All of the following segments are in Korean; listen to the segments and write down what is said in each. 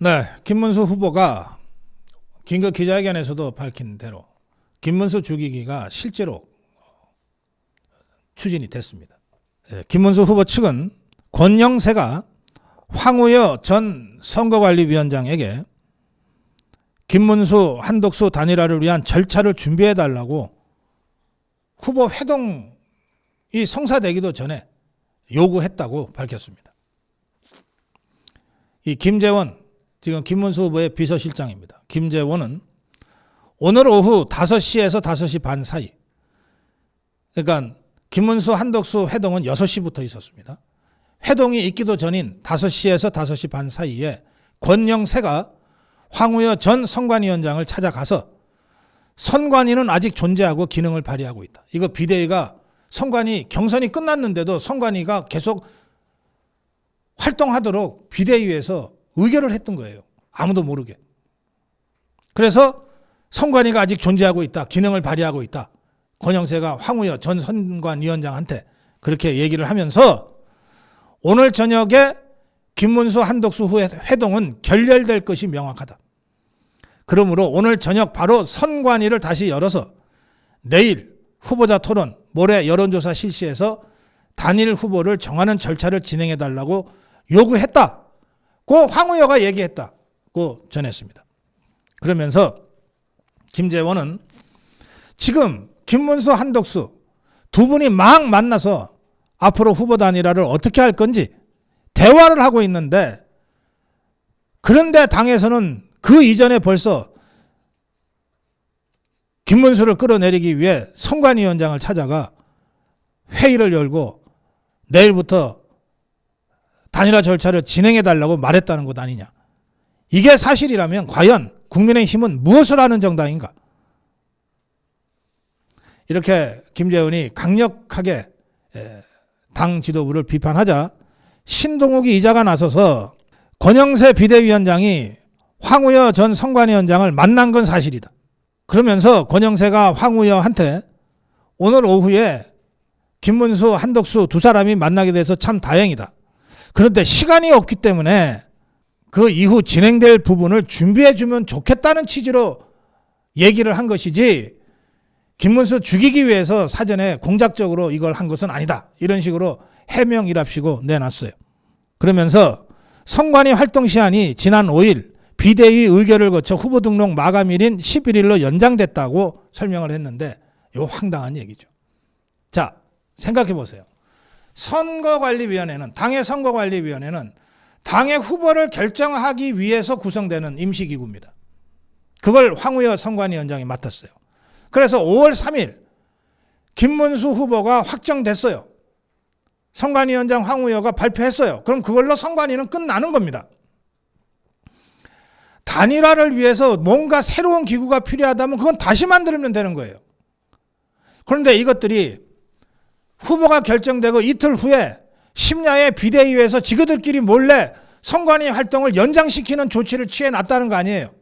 네, 김문수 후보가 긴급 기자회견에서도 밝힌 대로 김문수 죽이기가 실제로 추진이 됐습니다. 김문수 후보 측은 권영세가 황우여 전 선거관리위원장에게 김문수, 한덕수 단일화를 위한 절차를 준비해달라고 후보 회동이 성사되기도 전에 요구했다고 밝혔습니다. 이 김재원, 지금 김문수 후보의 비서실장입니다. 김재원은 오늘 오후 5시에서 5시 반 사이, 그러니까 김문수, 한덕수 회동은 6시부터 있었습니다. 회동이 있기도 전인 5시에서 5시 반 사이에 권영세가 황우여 전 선관위원장을 찾아가서 선관위는 아직 존재하고 기능을 발휘하고 있다. 이거 비대위가 선관위 경선이 끝났는데도 선관위가 계속 활동하도록 비대위에서 의결을 했던 거예요. 아무도 모르게. 그래서 선관위가 아직 존재하고 있다. 기능을 발휘하고 있다. 권영세가 황우여 전 선관위원장한테 그렇게 얘기를 하면서 오늘 저녁에 김문수, 한덕수 회동은 결렬될 것이 명확하다. 그러므로 오늘 저녁 바로 선관위를 다시 열어서 내일 후보자 토론, 모레 여론조사 실시해서 단일 후보를 정하는 절차를 진행해달라고 요구했다. 고 황우여가 얘기했다고 전했습니다. 그러면서 김재원은 지금 김문수, 한덕수 두 분이 막 만나서 앞으로 후보 단일화를 어떻게 할 건지 대화를 하고 있는데, 그런데 당에서는 그 이전에 벌써 김문수를 끌어내리기 위해 선관위원장을 찾아가 회의를 열고 내일부터 단일화 절차를 진행해달라고 말했다는 것 아니냐. 이게 사실이라면 과연 국민의힘은 무엇을 하는 정당인가? 이렇게 김재원이 강력하게 당 지도부를 비판하자 신동욱이 이자가 나서서 권영세 비대위원장이 황우여 전 선관위원장을 만난 건 사실이다. 그러면서 권영세가 황우여한테 오늘 오후에 김문수, 한덕수 두 사람이 만나게 돼서 참 다행이다. 그런데 시간이 없기 때문에 그 이후 진행될 부분을 준비해주면 좋겠다는 취지로 얘기를 한 것이지 김문수 죽이기 위해서 사전에 공작적으로 이걸 한 것은 아니다. 이런 식으로 해명이랍시고 내놨어요. 그러면서 선관위 활동 시한이 지난 5일 비대위 의결을 거쳐 후보 등록 마감일인 11일로 연장됐다고 설명을 했는데 이거 황당한 얘기죠. 자, 생각해 보세요. 선거관리위원회는, 당의 선거관리위원회는 당의 후보를 결정하기 위해서 구성되는 임시기구입니다. 그걸 황우여 선관위원장이 맡았어요. 그래서 5월 3일 김문수 후보가 확정됐어요. 선관위원장 황우여가 발표했어요. 그럼 그걸로 선관위는 끝나는 겁니다. 단일화를 위해서 뭔가 새로운 기구가 필요하다면 그건 다시 만들면 되는 거예요. 그런데 이것들이 후보가 결정되고 이틀 후에 심야에 비대위에서 지그들끼리 몰래 선관위 활동을 연장시키는 조치를 취해놨다는 거 아니에요.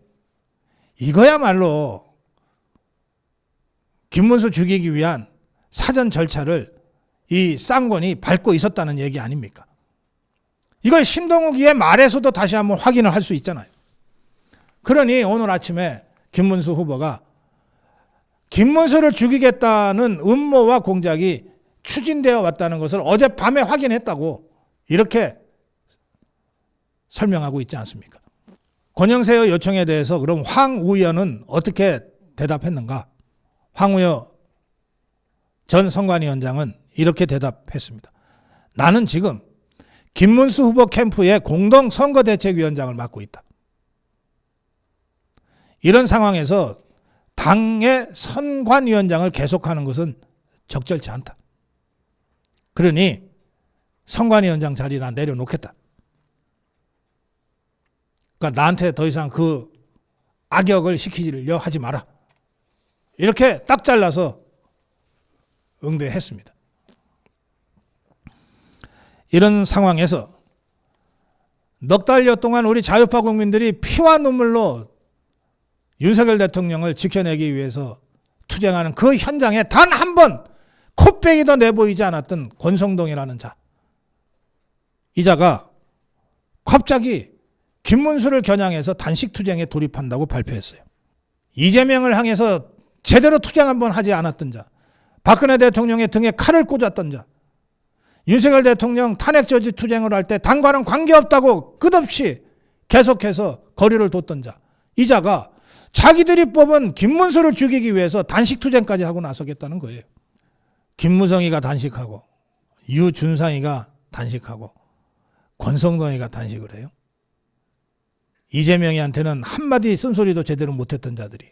이거야말로 김문수 죽이기 위한 사전 절차를 이 쌍권이 밟고 있었다는 얘기 아닙니까? 이걸 신동욱이의 말에서도 다시 한번 확인을 할 수 있잖아요. 그러니 오늘 아침에 김문수 후보가 김문수를 죽이겠다는 음모와 공작이 추진되어 왔다는 것을 어젯밤에 확인했다고 이렇게 설명하고 있지 않습니까? 권영세의 요청에 대해서 그럼 황우여는 어떻게 대답했는가? 황우여 전 선관위원장은 이렇게 대답했습니다. 나는 지금 김문수 후보 캠프의 공동선거대책위원장을 맡고 있다. 이런 상황에서 당의 선관위원장을 계속하는 것은 적절치 않다. 그러니 선관위원장 자리 나 내려놓겠다. 그러니까 나한테 더 이상 그 악역을 시키려 하지 마라. 이렇게 딱 잘라서 응대했습니다. 이런 상황에서 넉 달여 동안 우리 자유파 국민들이 피와 눈물로 윤석열 대통령을 지켜내기 위해서 투쟁하는 그 현장에 단 한 번 콧배기도 내보이지 않았던 권성동이라는 자. 이 자가 갑자기 김문수를 겨냥해서 단식투쟁에 돌입한다고 발표했어요. 이재명을 향해서 제대로 투쟁 한번 하지 않았던 자, 박근혜 대통령의 등에 칼을 꽂았던 자, 윤석열 대통령 탄핵 저지 투쟁을 할 때 당과는 관계없다고 끝없이 계속해서 거리를 뒀던 자, 이 자가 자기들이 뽑은 김문수를 죽이기 위해서 단식투쟁까지 하고 나서겠다는 거예요. 김무성이가 단식하고 유준상이가 단식하고 권성동이가 단식을 해요. 이재명이한테는 한마디 쓴소리도 제대로 못했던 자들이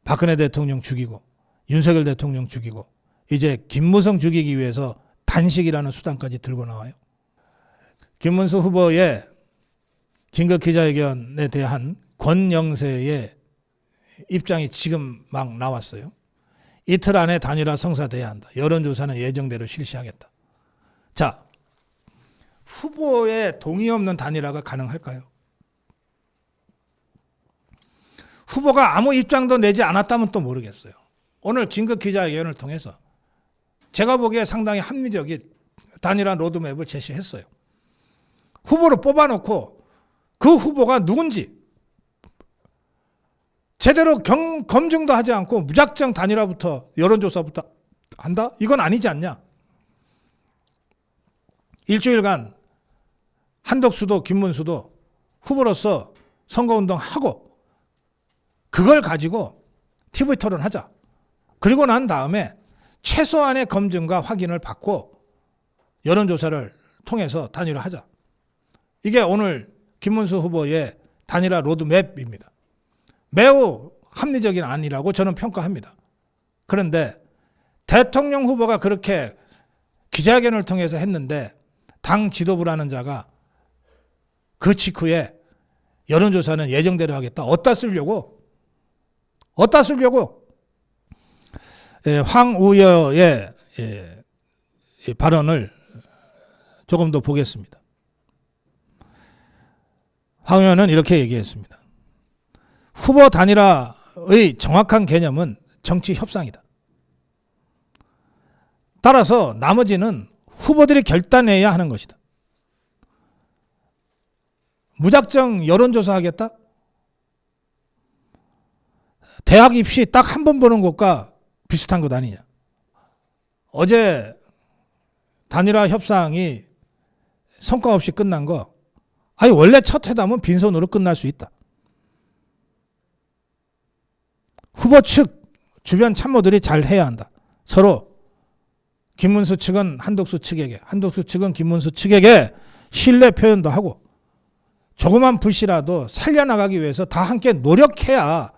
박근혜 대통령 죽이고 윤석열 대통령 죽이고 이제 김무성 죽이기 위해서 단식이라는 수단까지 들고 나와요. 김문수 후보의 긴급 기자회견에 대한 권영세의 입장이 지금 막 나왔어요. 이틀 안에 단일화 성사돼야 한다. 여론조사는 예정대로 실시하겠다. 자, 후보의 동의 없는 단일화가 가능할까요? 후보가 아무 입장도 내지 않았다면 또 모르겠어요. 오늘 긴급 기자회견을 통해서 제가 보기에 상당히 합리적인 단일화 로드맵을 제시했어요. 후보를 뽑아놓고 그 후보가 누군지 제대로 검증도 하지 않고 무작정 단일화부터 여론조사부터 한다? 이건 아니지 않냐? 일주일간 한덕수도 김문수도 후보로서 선거운동하고 그걸 가지고 TV 토론하자. 그리고 난 다음에 최소한의 검증과 확인을 받고 여론조사를 통해서 단일화하자. 이게 오늘 김문수 후보의 단일화 로드맵입니다. 매우 합리적인 안이라고 저는 평가합니다. 그런데 대통령 후보가 그렇게 기자회견을 통해서 했는데 당 지도부라는 자가 그 직후에 여론조사는 예정대로 하겠다. 어디다 쓰려고? 어디다 쓰려고? 황우여의 발언을 조금 더 보겠습니다. 황 의원은 이렇게 얘기했습니다. 후보 단일화의 정확한 개념은 정치 협상이다. 따라서 나머지는 후보들이 결단해야 하는 것이다. 무작정 여론조사 하겠다? 대학 입시 딱 한 번 보는 것과 비슷한 것 아니냐. 어제 단일화 협상이 성과 없이 끝난 거, 아니 원래 첫 회담은 빈손으로 끝날 수 있다. 후보 측 주변 참모들이 잘 해야 한다. 서로 김문수 측은 한덕수 측에게, 한덕수 측은 김문수 측에게 신뢰 표현도 하고 조그만 불씨라도 살려나가기 위해서 다 함께 노력해야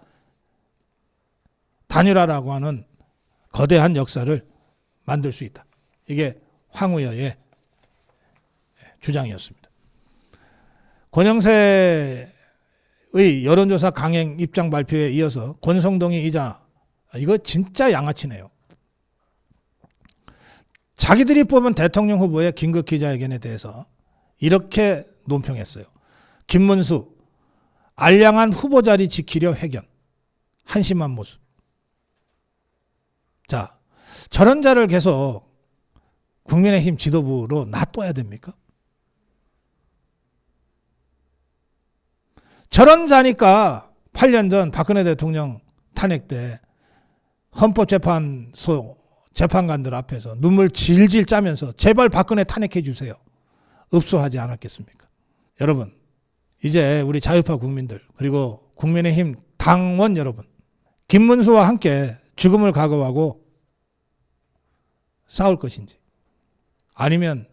단일화라고 하는 거대한 역사를 만들 수 있다. 이게 황우여의 주장이었습니다. 권영세의 여론조사 강행 입장 발표에 이어서 권성동이 이자, 이거 진짜 양아치네요. 자기들이 뽑은 대통령 후보의 긴급 기자회견에 대해서 이렇게 논평했어요. 김문수, 알량한 후보 자리 지키려 회견, 한심한 모습. 자, 저런 자를 계속 국민의힘 지도부로 놔둬야 됩니까? 저런 자니까 8년 전 박근혜 대통령 탄핵 때 헌법재판소 재판관들 앞에서 눈물 질질 짜면서 제발 박근혜 탄핵해 주세요. 읍소하지 않았겠습니까? 여러분, 이제 우리 자유파 국민들 그리고 국민의힘 당원 여러분, 김문수와 함께 죽음을 각오하고 싸울 것인지, 아니면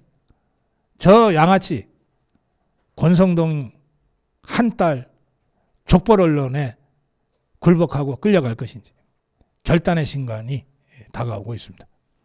저 양아치 권성동 한 딸 족벌 언론에 굴복하고 끌려갈 것인지 결단의 순간이 다가오고 있습니다.